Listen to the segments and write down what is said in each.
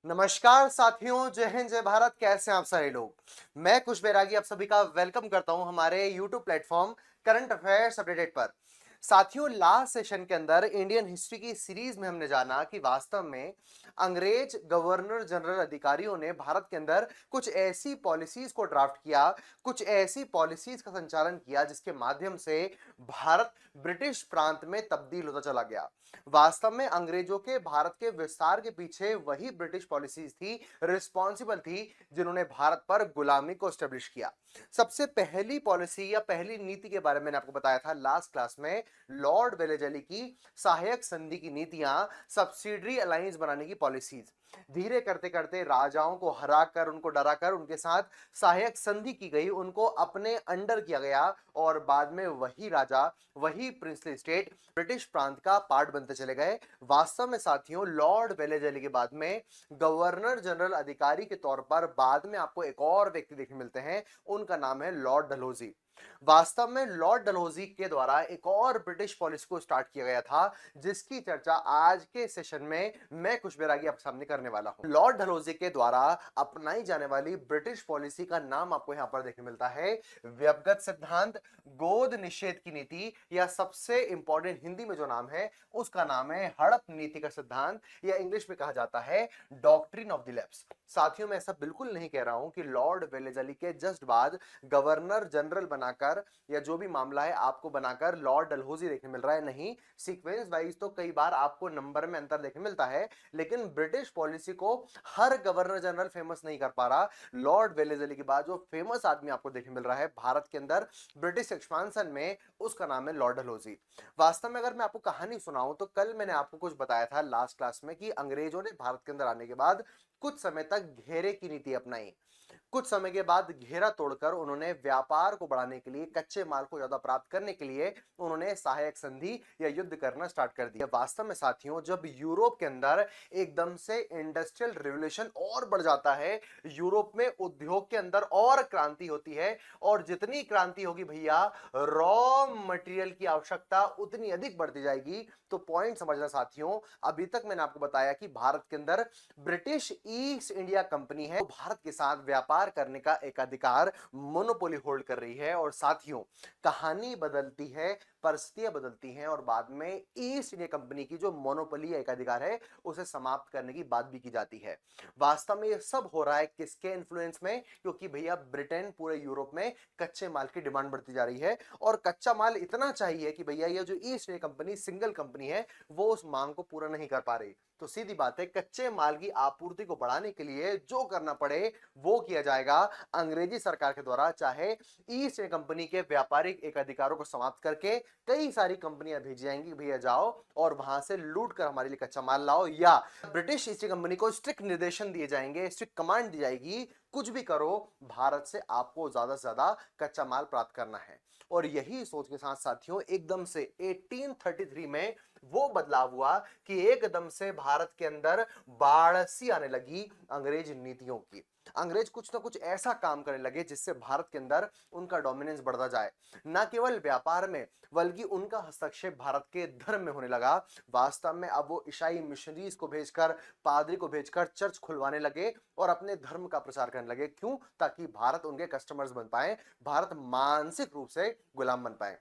नमस्कार साथियों, जय हिंद जय भारत। कैसे हैं आप सारे लोग। मैं कुश बैरागी आप सभी का वेलकम करता हूं हमारे YouTube platform current affairs updated पर। साथियों, लास्ट सेशन के अंदर इंडियन हिस्ट्री की सीरीज में हमने जाना कि वास्तव में अंग्रेज गवर्नर जनरल अधिकारियों ने भारत के अंदर कुछ ऐसी पॉलिसीज को ड्राफ्ट किया, कुछ ऐसी पॉलिसीज का संचालन किया जिसके माध्यम से भारत ब्रिटिश प्रांत में तब्दील होता चला गया। वास्तव में अंग्रेजों के भारत के विस्तार के पीछे वही ब्रिटिश पॉलिसीज थी, रिस्पॉन्सिबल थी, जिन्होंने भारत पर गुलामी को स्टेब्लिश किया। सबसे पहली पॉलिसी या पहली नीति के बारे में मैंने आपको बताया था लास्ट क्लास में, लॉर्ड वेलेजली की सहायक संधि की नीतियां, सब्सिडरी अलायंस बनाने की पॉलिसीज। धीरे करते करते राजाओं को हराकर, उनको डराकर उनके साथ सहायक संधि की गई, उनको अपने अंडर किया गया और बाद में वही राजा, वही प्रिंसली स्टेट ब्रिटिश प्रांत का पार्ट बनते चले गए। वास्तव में साथियों, लॉर्ड वेलेजली के बाद में गवर्नर जनरल अधिकारी के तौर पर बाद में आपको एक और व्यक्ति देखने मिलते हैं, उनका नाम है लॉर्ड डलहौजी। वास्तव में लॉर्ड डलहौजी के द्वारा एक और ब्रिटिश पॉलिसी को स्टार्ट किया गया था, जिसकी चर्चा आज के सेशन में मैं कुश बैरागी आपके सामने करने वाला हूं। लॉर्ड डलहौजी के द्वारा अपनाई जाने वाली ब्रिटिश पॉलिसी का नाम आपको यहां पर देखने मिलता है व्यवगत सिद्धांत, गोद निषेध की नीति, या सबसे इंपॉर्टेंट हिंदी में जो नाम है उसका नाम है हड़प नीति का सिद्धांत, या इंग्लिश में कहा जाता है डॉक्ट्रिन ऑफ द लैप्स। साथियों, मैं ऐसा बिल्कुल नहीं कह रहा हूं कि लॉर्ड वेलेजली के जस्ट बाद गवर्नर जनरल बनाकर या जो भी मामला है आपको बनाकर लॉर्ड डलहौजी देखने मिल रहा है, नहीं। सीक्वेंस वाइज तो कई बार आपको नंबर में अंतर देखने मिलता है, लेकिन ब्रिटिश पॉलिसी को हर गवर्नर जनरल फेमस नहीं कर पा रहा। लॉर्ड वेलेजली के बाद जो फेमस आदमी आपको देखने मिल रहा है भारत के अंदर ब्रिटिश एक्सपांशन में, उसका नाम है लॉर्ड डलहौजी। वास्तव में अगर मैं आपको कहानी सुनाऊं तो कल मैंने आपको कुछ बताया था लास्ट क्लास में कि अंग्रेजों ने भारत के अंदर आने के बाद कुछ समय तक घेरे की नीति अपनाई। कुछ समय के बाद घेरा तोड़कर उन्होंने व्यापार को बढ़ाने के लिए, कच्चे माल को ज्यादा प्राप्त करने के लिए उन्होंने सहायक संधि या युद्ध करना स्टार्ट कर दिया। वास्तव में साथियों, जब यूरोप के अंदर एकदम से इंडस्ट्रियल रिवोल्यूशन और बढ़ जाता है, यूरोप में उद्योग के अंदर और क्रांति होती है, और जितनी क्रांति होगी भैया, रॉ मटेरियल की आवश्यकता उतनी अधिक बढ़ती जाएगी। तो पॉइंट समझना साथियों, अभी तक मैंने आपको बताया कि भारत के अंदर ब्रिटिश ईस्ट इंडिया कंपनी है, भारत के साथ व्यापार करने का एक अधिकार मोनोपोली होल्ड कर रही है। और साथियों, कहानी बदलती है, परिस्थितियां बदलती हैं, और बाद में ईस्ट इंडिया कंपनी की जो मोनोपोली एक अधिकार है उसे समाप्त करने की बात भी की जाती है। वास्तव में ये सब हो रहा है किसके इन्फ्लुएंस में? क्योंकि भैया ब्रिटेन पूरे यूरोप में कच्चे माल की डिमांड बढ़ती जा रही है, और कच्चा माल इतना चाहिए कि भैया ये जो east India company single company है वो उस मांग को पूरा नहीं कर पा रही। तो सीधी बात है, कच्चे माल की आपूर्ति को बढ़ाने के लिए जो करना पड़े वो किया जाएगा अंग्रेजी सरकार के द्वारा। चाहे ईस्ट इंडिया कंपनी के व्यापारिक एक अधिकारों को समाप्त करके कई सारी कंपनियां भेजी जाएंगी, भैया जाओ और वहां से लूट कर हमारे लिए कच्चा माल लाओ, या ब्रिटिश ईस्ट इंडिया कंपनी को स्ट्रिक्ट निर्देशन दिए जाएंगे, स्ट्रिक्ट कमांड दी जाएगी, कुछ भी करो, भारत से आपको ज्यादा से ज्यादा कच्चा माल प्राप्त करना है। और यही सोच के साथ साथियों, एकदम से 1833 में वो बदलाव हुआ कि एकदम से भारत के अंदर बाढ़ सी आने लगी अंग्रेज नीतियों की। अंग्रेज कुछ ना कुछ ऐसा काम करने लगे जिससे भारत के अंदर उनका डोमिनेंस बढ़ता जाए, न केवल व्यापार में बल्कि उनका हस्तक्षेप भारत के धर्म में होने लगा। वास्तव में अब वो ईसाई मिशनरीज को भेजकर, पादरी को भेजकर चर्च खुलवाने लगे और अपने धर्म का प्रचार करने लगे। क्यों? ताकि भारत उनके कस्टमर्स बन पाए, भारत मानसिक रूप से गुलाम बन पाए।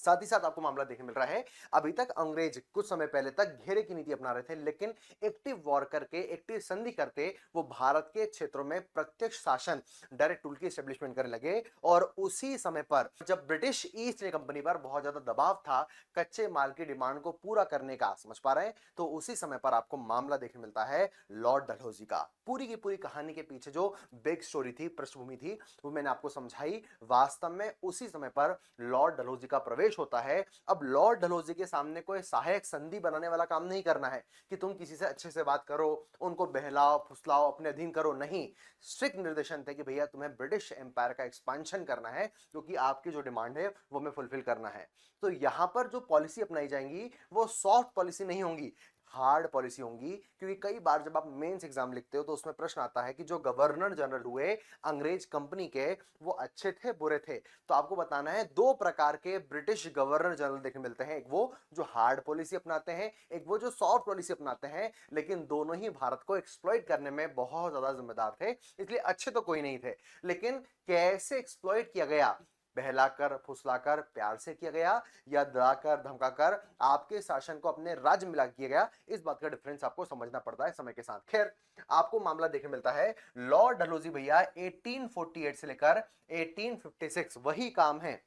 साथ ही साथ आपको मामला देखने मिल रहा है, अभी तक अंग्रेज कुछ समय पहले तक घेरे की नीति अपना रहे थे, लेकिन एक्टिव वॉर करके, एक्टिव संधि करते वो भारत के क्षेत्रों में प्रत्यक्ष शासन, डायरेक्ट रूल की एस्टेब्लिशमेंट करने लगे। और उसी समय पर जब ब्रिटिश ईस्ट इंडिया कंपनी पर बहुत ज्यादा दबाव था कच्चे माल की डिमांड को पूरा करने का, समझ पा रहे हैं, तो उसी समय पर आपको मामला देखने मिलता है लॉर्ड डलहौजी का। पूरी की पूरी कहानी के पीछे जो बिग स्टोरी थी, पृष्ठभूमि थी, वो मैंने आपको समझाई। वास्तव में उसी समय पर लॉर्ड डलहौजी का प्रवेश होता है। अब लॉर्ड डलहौजी के सामने कोई सहायक संधि बनाने वाला काम नहीं करना है कि तुम किसी से अच्छे से बात करो, उनको बहलाओ फुसलाओ, अपने अधीन करो, नहीं। स्ट्रिक्ट निर्देशन थे कि भैया तुम्हें ब्रिटिश एम्पायर का एक्सपांशन करना है, क्योंकि आपकी जो डिमांड है वो हमें फुलफिल करना है। तो यहां पर जो पॉलिसी अपनाई जाएंगी वो सॉफ्ट पॉलिसी नहीं होंगी, हार्ड पॉलिसी होंगी, क्योंकि कई बार जब आप मेंस एग्जाम लिखते हो तो उसमें प्रश्न आता है कि जो गवर्नर जनरल हुए अंग्रेज कंपनी के, वो अच्छे थे बुरे थे। तो आपको बताना है दो प्रकार के ब्रिटिश गवर्नर जनरल देखने मिलते हैं, एक वो जो हार्ड पॉलिसी अपनाते हैं, एक वो जो सॉफ्ट पॉलिसी अपनाते हैं, लेकिन दोनों ही भारत को एक्सप्लॉइट करने में बहुत ज्यादा जिम्मेदार थे, इसलिए अच्छे तो कोई नहीं थे। लेकिन कैसे एक्सप्लॉइट किया गया, बहलाकर फुसलाकर प्यार से किया गया, या डराकर धमकाकर आपके शासन को अपने राज्य में ला किया गया, इस बात का डिफरेंस आपको समझना पड़ता है समय के साथ। खैर, आपको मामला देखने मिलता है लॉर्ड डलहौजी भैया 1848 से लेकर 1856, वही काम है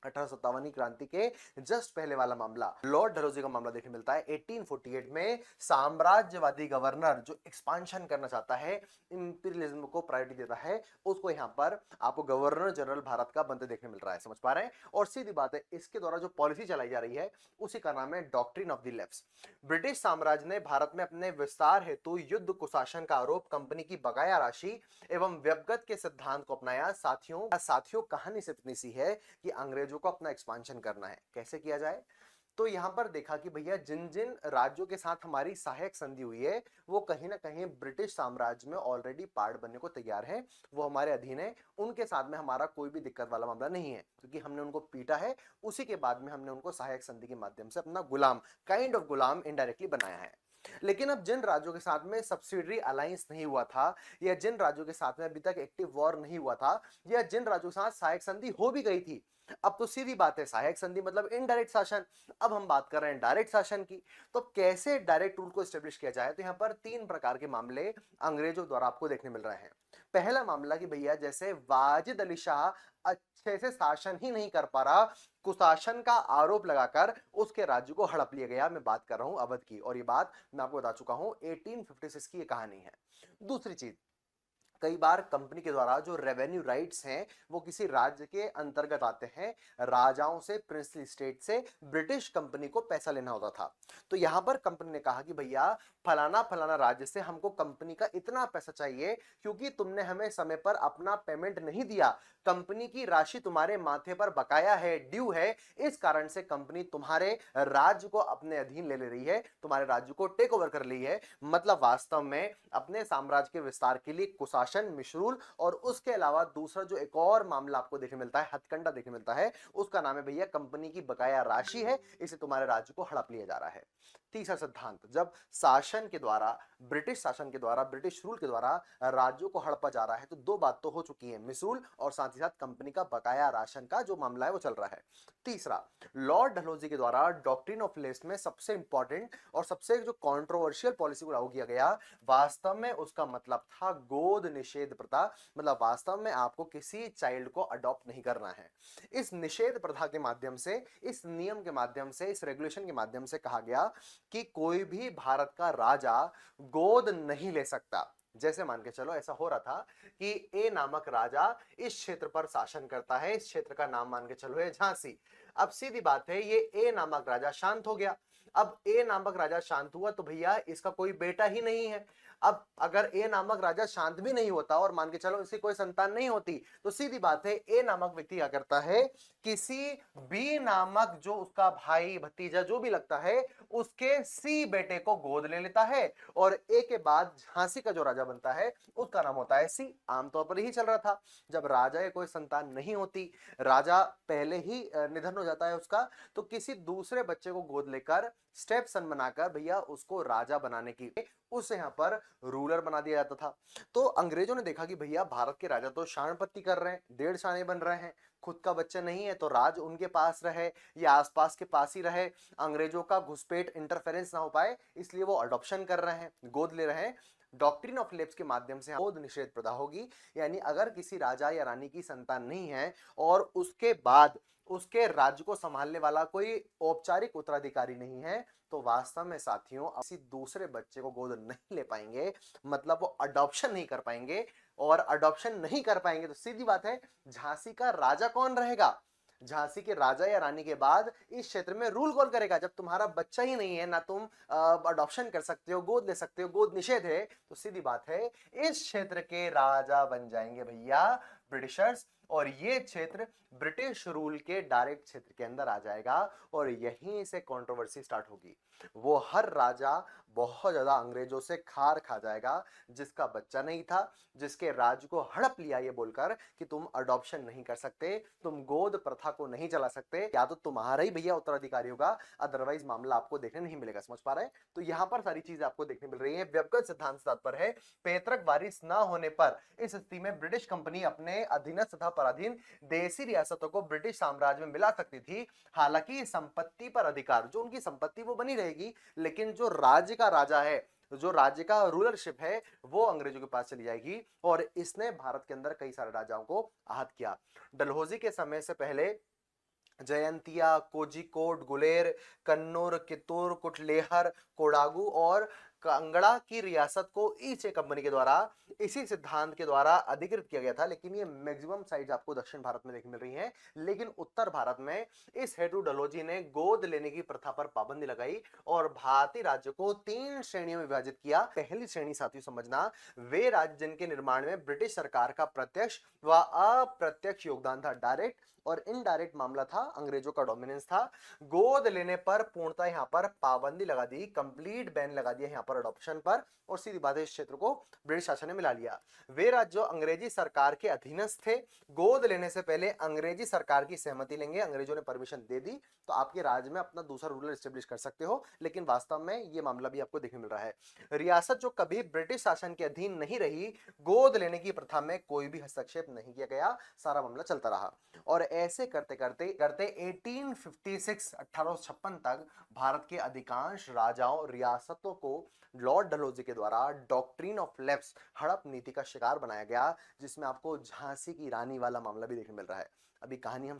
1857 की क्रांति के जस्ट पहले वाला मामला, लॉर्ड डलहौजी का मामला देखने मिलता है 1848 में। साम्राज्यवादी गवर्नर जो एक्सपांशन करना चाहता है, इंपीरियलिज्म को प्रायोरिटी देता है, उसको यहां पर आपको गवर्नर जनरल भारत का बनते देखने मिल रहा है, समझ पा रहे हैं। और सीधी बात है, इसके द्वारा जो पॉलिसी चलाई जा रही है उसी का नाम है doctrine of the left. British साम्राज्य ने भारत में अपने विस्तार हेतु युद्ध कुशासन का आरोप, कंपनी की बकाया राशि एवं व्यवगत के सिद्धांत को अपनाया। साथियों कहानी सिर्फ इतनी सी है कि अंग्रेजों को अपना एक्सपांशन करना है, कैसे किया जाए। तो यहां पर देखा कि भैया जिन जिन राज्यों के साथ हमारी सहायक संधि हुई है, वो कहीं ना कहीं ब्रिटिश साम्राज्य में ऑलरेडी पार्ट बनने को तैयार है, वो हमारे अधीन है, उनके साथ में हमारा कोई भी दिक्कत वाला मामला नहीं है, क्योंकि हमने उनको पीटा है, उसी के बाद में हमने उनको सहायक संधि के माध्यम से अपना गुलाम, काइंड ऑफ गुलाम इनडायरेक्टली बनाया है। लेकिन अब जिन राज्यों के साथ में सब्सिडरी अलायंस नहीं हुआ था, या जिन राज्यों के साथ में अभी तक एक्टिव वॉर नहीं हुआ था, या जिन राज्यों के साथ सहायक संधि हो भी गई थी, अब तो सीधी बात है सहायक संधि मतलब इनडायरेक्ट शासन। अब हम बात कर रहे हैं डायरेक्ट शासन की। तो कैसे डायरेक्ट रूल को एस्टेब्लिश किया जाए, तो यहां पर तीन प्रकार के मामले अंग्रेजों द्वारा आपको देखने मिल रहे हैं। पहला मामला कि भैया जैसे वाजिद अली शाह अच्छे से शासन ही नहीं कर पा रहा, कुशासन का आरोप लगाकर उसके राज्य को हड़प लिया गया। मैं बात कर रहा हूं अवध की, और ये बात मैं आपको बता चुका हूं 1856 की ये कहानी है। दूसरी चीज, कई बार कंपनी के द्वारा जो रेवेन्यू राइट्स हैं वो किसी राज्य के अंतर्गत आते हैं, राजाओं से, प्रिंसली स्टेट से ब्रिटिश कंपनी को पैसा लेना होता था। तो यहां पर कंपनी ने कहा कि भैया फलाना फलाना राज्य से हमको कंपनी का इतना पैसा चाहिए, क्योंकि तुमने हमें समय पर अपना पेमेंट नहीं दिया, कंपनी की राशि तुम्हारे माथे पर बकाया है, ड्यू है, इस कारण से कंपनी तुम्हारे राज्य को अपने अधीन ले रही है, तुम्हारे राज्य को टेक ओवर कर ली है। मतलब वास्तव में अपने साम्राज्य के विस्तार के लिए कुशासन, मिशरूल, और उसके अलावा दूसरा जो एक और मामला आपको देखने मिलता है, हथकंडा देखने मिलता है, उसका नाम है भैया कंपनी की बकाया राशि है, इसे तुम्हारे राज्य को हड़प लिया जा रहा है। तीसरा सिद्धांत, जब शासन के द्वारा, ब्रिटिश शासन के द्वारा, ब्रिटिश रूल के द्वारा राज्यों को हड़पा जा रहा है, तो दो बात तो हो चुकी है, मिसरूल और साथ ही साथ कंपनी का बकाया राशन का जो मामला है वो चल रहा है। तीसरा, लॉर्ड डलहौजी के द्वारा डॉक्ट्रिन ऑफ लेफ्ट में सबसे इंपॉर्टेंट और सबसे जो कंट्रोवर्शियल पॉलिसी को लागू किया गया, वास्तव में उसका मतलब था गोद निषेध प्रथा। मतलब वास्तव में आपको किसी चाइल्ड को अडॉप्ट नहीं करना है। इस निषेध प्रथा के माध्यम से, इस नियम के माध्यम से, इस रेगुलेशन के माध्यम से कहा गया कि कोई भी भारत का राजा गोद नहीं ले सकता। जैसे मान के चलो ऐसा हो रहा था कि ए नामक राजा इस क्षेत्र पर शासन करता है, इस क्षेत्र का नाम मान के चलो है झांसी। अब सीधी बात है, ये ए नामक राजा शांत हो गया। अब ए नामक राजा शांत हुआ तो भैया इसका कोई बेटा ही नहीं है। अब अगर ए नामक राजा शांत भी नहीं होता और मान के चलो इसकी कोई संतान नहीं होती, तो सीधी बात है ए नामक व्यक्ति क्या करता है, किसी बी नामक जो उसका भाई भतीजा जो भी लगता है, उसके सी बेटे को गोद ले लेता है, और ए के बाद झांसी का जो राजा बनता है उसका नाम होता है सी। आमतौर पर यही चल रहा था, जब राजा की कोई संतान नहीं होती, राजा पहले ही निधन हो जाता है उसका, तो किसी दूसरे बच्चे को गोद लेकर स्टेप सन बनाकर भैया उसको राजा बनाने की, उसे यहां पर रूलर बना दिया जाता था। तो अंग्रेजों ने देखा कि भैया भारत के राजा तो शाणपत्ती कर रहे हैं, डेढ़ शाणे बन रहे हैं, खुद का बच्चा नहीं है तो राज उनके पास रहे या आसपास के पास ही रहे, अंग्रेजों का घुसपैठ इंटरफेरेंस ना हो पाए, इसलिए वो अडॉप्शन कर रहे हैं, गोद ले रहे हैं। डॉक्ट्रिन ऑफ लेप्स के माध्यम से गोद निषेध प्रथा होगी, यानी अगर किसी राजा या रानी की संतान नहीं है और उसके बाद उसके राज्य को संभालने वाला कोई औपचारिक उत्तराधिकारी नहीं है, तो वास्तव में साथियों किसी दूसरे बच्चे को गोद नहीं ले पाएंगे, मतलब वो अडॉप्शन नहीं कर पाएंगे, और अडॉप्शन नहीं कर पाएंगे तो सीधी बात है झांसी का राजा कौन रहेगा, झांसी के राजा या रानी के बाद इस क्षेत्र में रूल कौन करेगा, जब तुम्हारा बच्चा ही नहीं है, ना तुम अडॉप्शन कर सकते हो, गोद ले सकते हो, गोद निषेध है, तो सीधी बात है इस क्षेत्र के राजा बन जाएंगे भैया ब्रिटिशर्स। और ये क्षेत्र ब्रिटिश रूल के डायरेक्ट क्षेत्र के अंदर आ जाएगा और यहीं से कंट्रोवर्सी स्टार्ट होगी। वो हर राजा बहुत ज्यादा अंग्रेजों से खार खा जाएगा, जिसका बच्चा नहीं था, जिसके राज्य को हड़प लिया ये बोलकर कि तुम अडॉप्शन नहीं कर सकते, तुम गोद प्रथा को नहीं चला सकते, या तो तुम्हारा ही भैया उत्तराधिकारी होगा, अदरवाइज मामला आपको देखने नहीं मिलेगा। समझ पा रहे हैं? तो यहां पर सारी चीजें आपको देखने मिल रही है। व्यक्तिगत सिद्धांत तात्पर्य है पैतृक वारिस ना होने पर इस स्थिति में ब्रिटिश कंपनी अपने अधीनस्थ तथा पराधीन देसी रियासतों को ब्रिटिश साम्राज्य में मिला सकती थी। हालांकि संपत्ति पर अधिकार, जो उनकी संपत्ति वो बनी रहेगी, लेकिन जो राज्य का राजा है, जो राज्य का रूलरशिप है, वो अंग्रेजों के पास चली जाएगी। और इसने भारत के अंदर कई सारे राजाओं को आहत किया। डलहौजी के समय से पहले जयंतिया, कोझिकोड, गुलेर, कन्नूर, कित्तूर, कुटलेहर, कोडागू और कांगड़ा की रियासत को ईस्ट इंडिया कंपनी के द्वारा इसी सिद्धांत के द्वारा अधिकृत किया गया था। लेकिन ये मैक्सिमम साइट्स आपको दक्षिण भारत में देखने मिल रही हैं। लेकिन उत्तर भारत में इस हेतु डलहौजी ने गोद लेने की प्रथा पर पाबंदी लगाई और भारतीय राज्य को 3 श्रेणियों में विभाजित किया। पहली श्रेणी साथियों समझना, वे राज्य जिनके निर्माण में ब्रिटिश सरकार का प्रत्यक्ष व अप्रत्यक्ष योगदान था, डायरेक्ट और इनडायरेक्ट मामला था, अंग्रेजों का डोमिनेंस था। गोद लेने पर पूर्णतः यहां पर पाबंदी लगा दी, कंप्लीट बैन लगा दिया यहां पर अडॉप्शन पर, और सीधी बात है इस क्षेत्र को ब्रिटिश शासन ने मिला लिया। वे राज्य जो अंग्रेजी सरकार के अधीनस्थ थे, गोद लेने से पहले अंग्रेजी सरकार की सहमति लेंगे। अंग्रेजों ने परमिशन दे दी तो आपके राज्य में अपना दूसरा रूलर एस्टेब्लिश कर सकते हो, लेकिन वास्तव में यह मामला भी आपको देखने मिल रहा है। रियासत जो कभी ब्रिटिश शासन के अधीन नहीं रही, गोद लेने की प्रथा में कोई भी हस्तक्षेप नहीं किया गया, सारा मामला चलता रहा। और ऐसे करते करते करते 1856 तक भारत के अधिकांश राजाओं, रियासतों को लॉर्ड डलहौजी के द्वारा डॉक्ट्रिन ऑफ लैप्स, हड़प नीति का शिकार बनाया गया, जिसमें आपको झांसी की रानी वाला मामला भी देखने मिल रहा है। अभी कहानी हम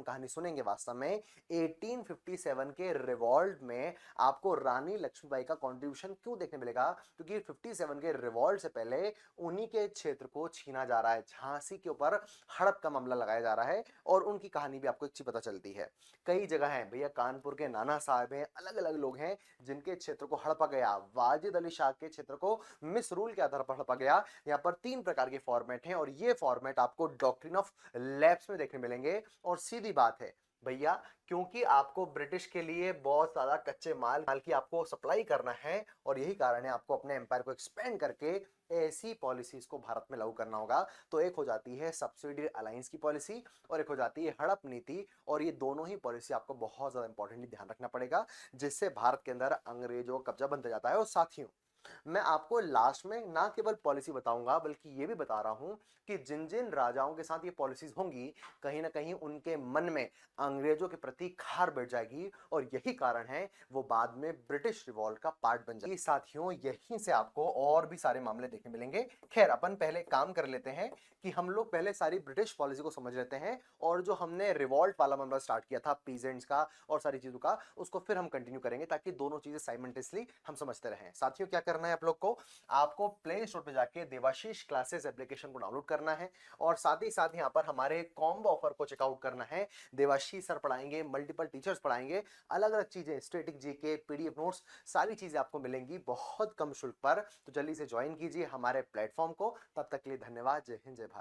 कहानी सुनेंगे वास्तव में 1857 के रिवॉल्ट में आपको रानी लक्ष्मीबाई का कंट्रीब्यूशन क्यों देखने मिलेगा, क्योंकि 57 के रिवॉल्ट से पहले उन्हीं के क्षेत्र को छीना जा रहा है, झांसी के ऊपर हड़प का मामला लगाया जा रहा है, और उनकी कहानी भी आपको एक चीज पता चलती है। कई जगह है भैया, कानपुर के नाना साहब हैं, अलग अलग लोग हैं जिनके क्षेत्र को हड़पा गया। वाजिद अली शाह के क्षेत्र को मिस रूल के आधार पर हड़पा गया। यहाँ पर 3 प्रकार के फॉर्मेट हैं और ये फॉर्मेट आपको डॉक्ट्रिन ऑफ लैप्स में देखने मिलेंगे। और सीधी बात है भैया, क्योंकि आपको ब्रिटिश के लिए बहुत ज्यादा कच्चे माल की आपको सप्लाई करना है, और यही कारण है आपको अपने एम्पायर को एक्सपेंड करके ऐसी पॉलिसीज को भारत में लागू करना होगा। तो एक हो जाती है सब्सिडी अलायंस की पॉलिसी और एक हो जाती है हड़प नीति, और ये दोनों ही पॉलिसी आपको बहुत ज्यादा इंपॉर्टेंटली ध्यान रखना पड़ेगा, जिससे भारत के अंदर अंग्रेजों का कब्जा बनता जाता है। और साथियों, मैं आपको लास्ट में ना केवल पॉलिसी बताऊंगा, बल्कि ये भी बता रहा हूं कि जिन जिन राजाओं के साथ ये पॉलिसीज होंगी, कहीं ना कहीं उनके मन में अंग्रेजों के प्रति खार बैठ जाएगी, और यही कारण है वो बाद में ब्रिटिश रिवॉल्ट का पार्ट बन जाएगी। साथियों, यहीं से आपको और भी सारे मामले देखने मिलेंगे। खैर, अपन पहले काम कर लेते हैं कि हम लोग पहले सारी ब्रिटिश पॉलिसी को समझ लेते हैं, और जो हमने रिवॉल्ट वाला मामला स्टार्ट किया था पीजेंट्स का और सारी चीजों का, उसको फिर हम कंटिन्यू करेंगे, ताकि दोनों चीजें साइमल्टेनियसली हम समझते रहें। साथियों, क्या करना है आप लोग को, आपको प्ले स्टोर पे जाके देवाशीष क्लासेस एप्लीकेशन को डाउनलोड करना है, और साथ ही साथ यहाँ पर हमारे कॉम्बो ऑफर को चेकआउट करना है। देवाशीष सर पढ़ाएंगे, मल्टीपल टीचर्स पढ़ाएंगे, अलग अलग चीजें, स्टैटिक जीके, पीडीएफ नोट्स, सारी चीजें आपको मिलेंगी बहुत कम शुल्क पर। तो जल्दी से ज्वाइन कीजिए हमारे प्लेटफॉर्म को। तब तक के लिए धन्यवाद। जय हिंद, जय भारत।